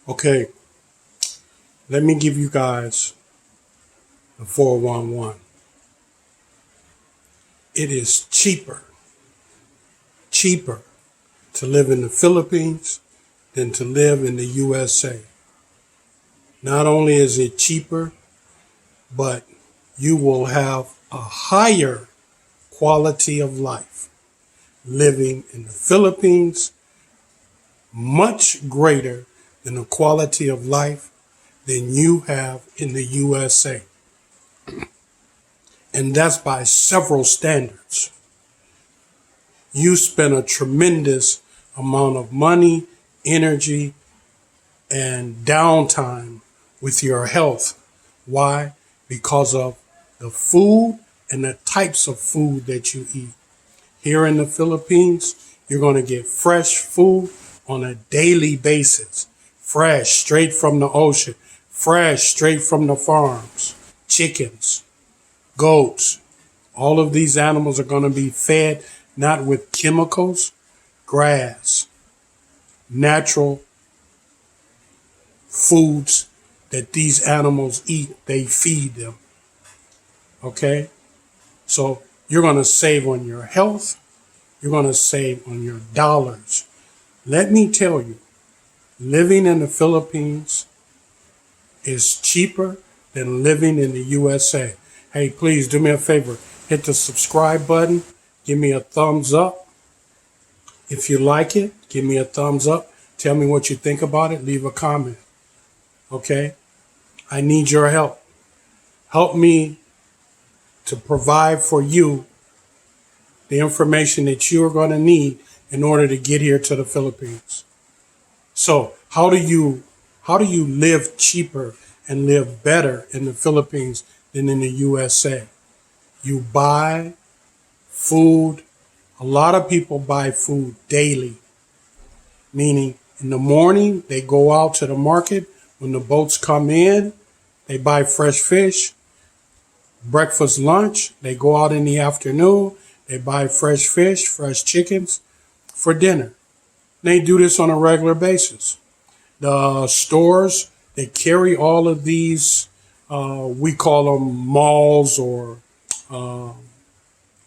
Okay, let me give you guys the 411. It is cheaper to live in the Philippines than to live in the USA. Not only is it cheaper, but you will have a higher quality of life living in the Philippines, much greater than the quality of life than you have in the USA. And that's by several standards. You spend a tremendous amount of money, energy, and downtime with your health. Why? Because of the food and the types of food that you eat. Here in the Philippines, you're going to get fresh food on a daily basis. Fresh, straight from the ocean. Fresh, straight from the farms. Chickens, goats. All of these animals are going to be fed not with chemicals, grass, natural foods that these animals eat. They feed them. Okay? So you're going to save on your health. You're going to save on your dollars. Let me tell you, living in the Philippines is cheaper than living in the USA. Hey, please do me a favor. Hit the subscribe button. Give me a thumbs up. If you like it, give me a thumbs up. Tell me what you think about it. Leave a comment. Okay? I need your help. Help me to provide for you the information that you're going to need in order to get here to the Philippines. So how do you live cheaper and live better in the Philippines than in the USA? You buy food. A lot of people buy food daily, meaning in the morning they go out to the market. When the boats come in, they buy fresh fish. Breakfast, lunch, they go out in the afternoon. They buy fresh fish, fresh chickens for dinner. They do this on a regular basis. The stores, they carry all of these, we call them malls or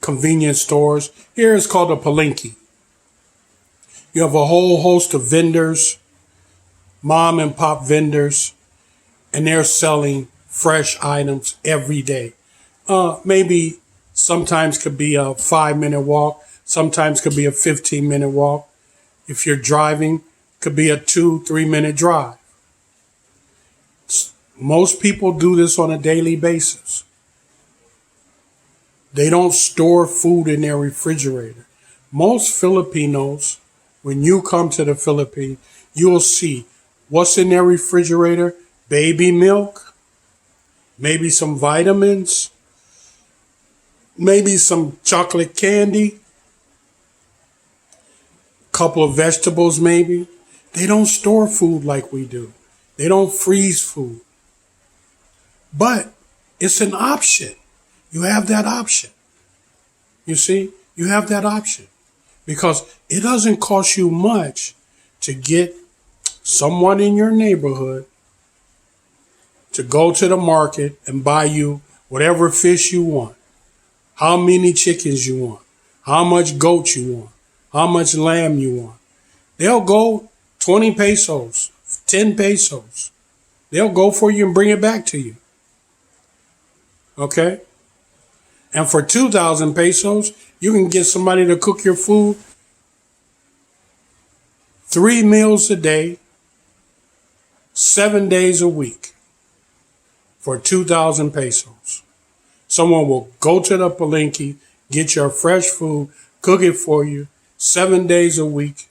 convenience stores. Here it's called a palengke. You have a whole host of vendors, mom and pop vendors, and they're selling fresh items every day. Maybe sometimes could be a 5-minute walk. Sometimes could be a 15-minute walk. If you're driving, could be a 2-3 minute drive. Most people do this on a daily basis. They don't store food in their refrigerator. Most Filipinos, when you come to the Philippines, you'll see what's in their refrigerator: baby milk, maybe some vitamins, maybe some chocolate candy, couple of vegetables maybe. They don't store food like we do. They don't freeze food. But it's an option. You have that option. You see, you have that option because it doesn't cost you much to get someone in your neighborhood to go to the market and buy you whatever fish you want, how many chickens you want, how much goat you want, how much lamb you want. They'll go 20 pesos, 10 pesos. They'll go for you and bring it back to you. Okay? And for 2,000 pesos, you can get somebody to cook your food 3 meals a day, 7 days a week for 2,000 pesos. Someone will go to the palengke, get your fresh food, cook it for you 7 days a week,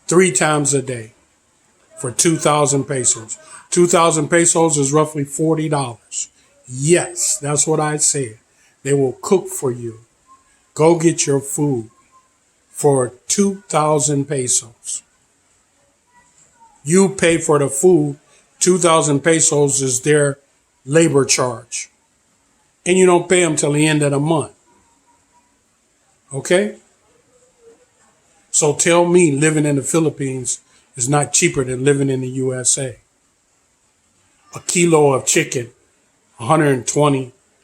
3 times a day for 2,000 pesos. 2,000 pesos is roughly $40. Yes, that's what I said. They will cook for you. Go get your food for 2,000 pesos. You pay for the food. 2,000 pesos is their labor charge. And you don't pay them till the end of the month. Okay? So tell me living in the Philippines is not cheaper than living in the USA. A kilo of chicken, 120,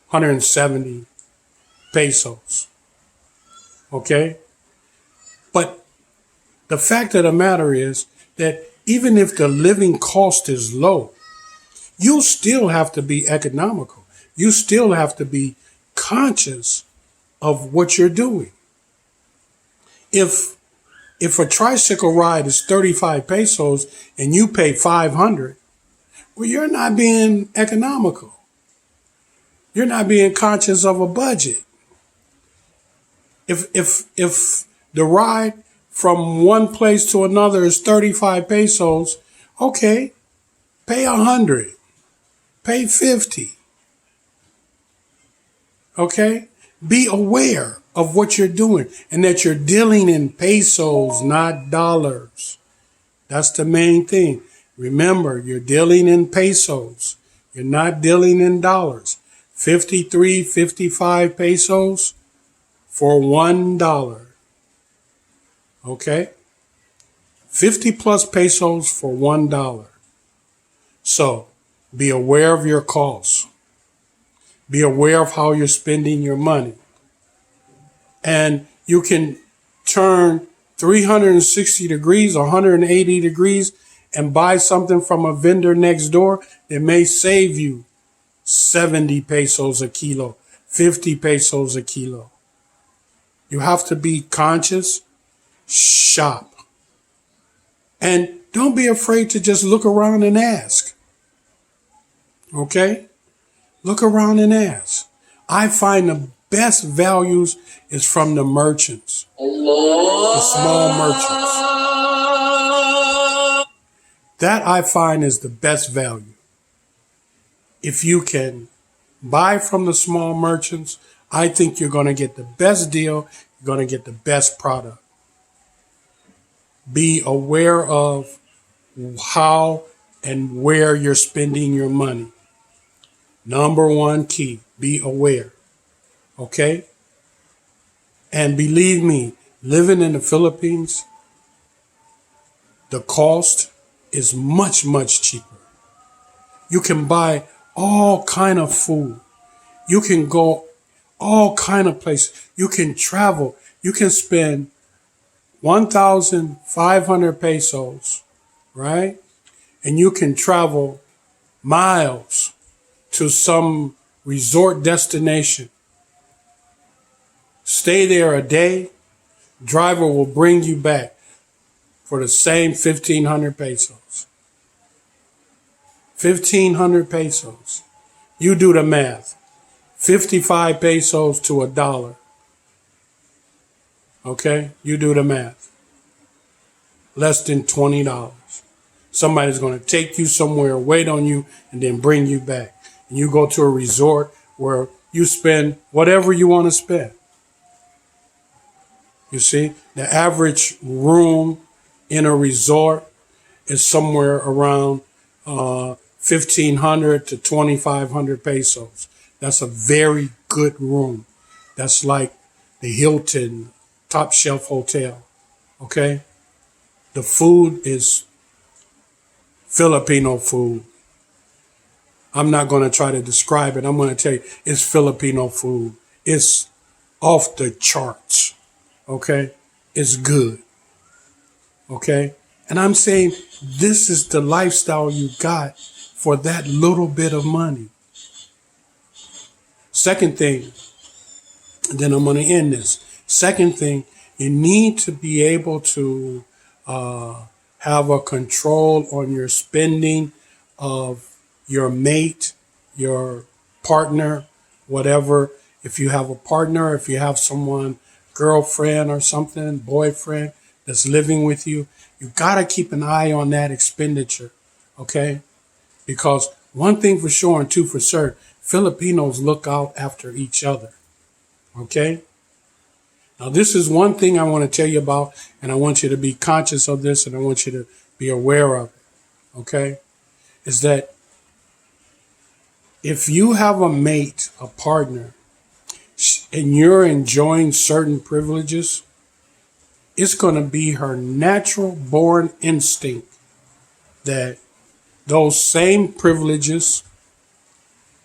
170 pesos. Okay? But the fact of the matter is that even if the living cost is low, you still have to be economical. You still have to be conscious of what you're doing. If a tricycle ride is 35 pesos and you pay 500, well, you're not being economical. You're not being conscious of a budget. If the ride from one place to another is 35 pesos, okay, pay 100, pay 50. Okay? Be aware of what you're doing and that you're dealing in pesos, not dollars. That's the main thing. Remember, you're dealing in pesos. You're not dealing in dollars. 53, 55 pesos for $1. Okay? 50 plus pesos for $1. So, be aware of your costs. Be aware of how you're spending your money. And you can turn 360 degrees, 180 degrees, and buy something from a vendor next door that may save you 70 pesos a kilo, 50 pesos a kilo. You have to be conscious, shop. And don't be afraid to just look around and ask. Okay? Look around and ask. I find the best values is from the merchants, the small merchants. That I find is the best value. If you can buy from the small merchants, I think you're going to get the best deal. You're going to get the best product. Be aware of how and where you're spending your money. Number one key, be aware. Okay? And believe me, living in the Philippines, the cost is much, much cheaper. You can buy all kind of food. You can go all kind of places. You can travel. You can spend 1,500 pesos, right? And you can travel miles to some resort destination. Stay there a day. Driver will bring you back for the same 1,500 pesos. 1,500 pesos. You do the math. 55 pesos to $1. Okay? You do the math. Less than $20. Somebody's going to take you somewhere, wait on you, and then bring you back. And you go to a resort where you spend whatever you want to spend. You see, the average room in a resort is somewhere around 1,500 to 2,500 pesos. That's a very good room. That's like the Hilton top shelf hotel. Okay? The food is Filipino food. I'm not going to try to describe it. I'm going to tell you it's Filipino food. It's off the charts. Okay? It's good. Okay? And I'm saying this is the lifestyle you got for that little bit of money. Second thing, and then I'm going to end this. Second thing, you need to be able to have a control on your spending of your mate, your partner, whatever. If you have a partner, if you have someone, girlfriend or something, boyfriend that's living with you, you got to keep an eye on that expenditure, okay? Because one thing for sure and two for certain, Filipinos look out after each other, okay? Now, this is one thing I want to tell you about, and I want you to be conscious of this, and I want you to be aware of it, okay? Is that if you have a mate, a partner, and you're enjoying certain privileges, it's going to be her natural born instinct that those same privileges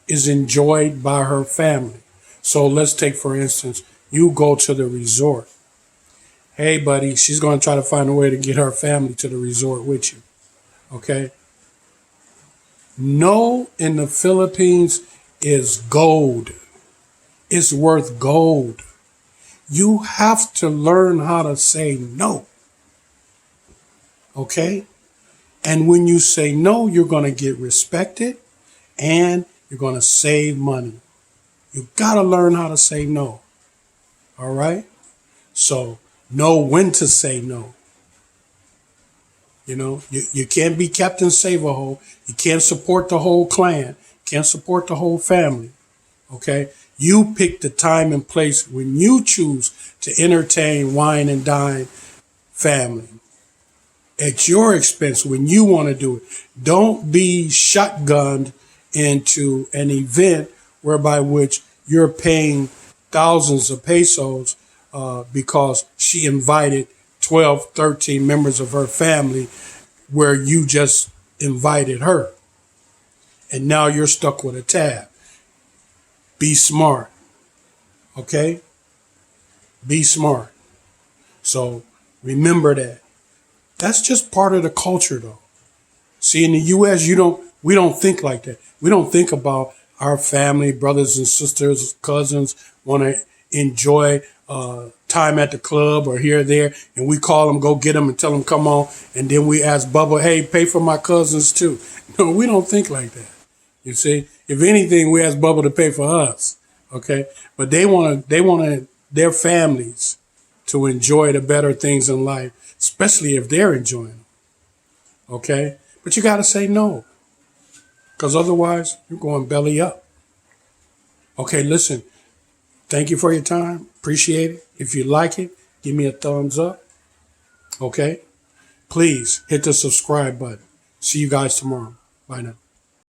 is enjoyed by her family. So let's take, for instance, you go to the resort. Hey, buddy, she's going to try to find a way to get her family to the resort with you. Okay? No in the Philippines is gold. It's worth gold. You have to learn how to say no. Okay? And when you say no, you're going to get respected and you're going to save money. You got to learn how to say no. All right? So know when to say no. You know, you can't be Captain Save-A-Ho. You can't support the whole clan. Can't support the whole family. Okay? You pick the time and place when you choose to entertain, wine, and dine family at your expense when you want to do it. Don't be shotgunned into an event whereby which you're paying thousands of pesos because she invited 12, 13 members of her family where you just invited her. And now you're stuck with a tab. Be smart. Okay? Be smart. So remember that. That's just part of the culture though. See, in the US, we don't think like that. We don't think about our family, brothers and sisters, cousins want to enjoy time at the club or here or there, and we call them, go get them and tell them come on, and then we ask Bubba, hey, pay for my cousins too. No, we don't think like that. You see, if anything, we ask Bubba to pay for us. Okay, but they want their families to enjoy the better things in life, especially if they're enjoying them. Okay, but you got to say no, because otherwise you're going belly up. Okay, listen. Thank you for your time. Appreciate it. If you like it, give me a thumbs up. Okay? Please hit the subscribe button. See you guys tomorrow. Bye now.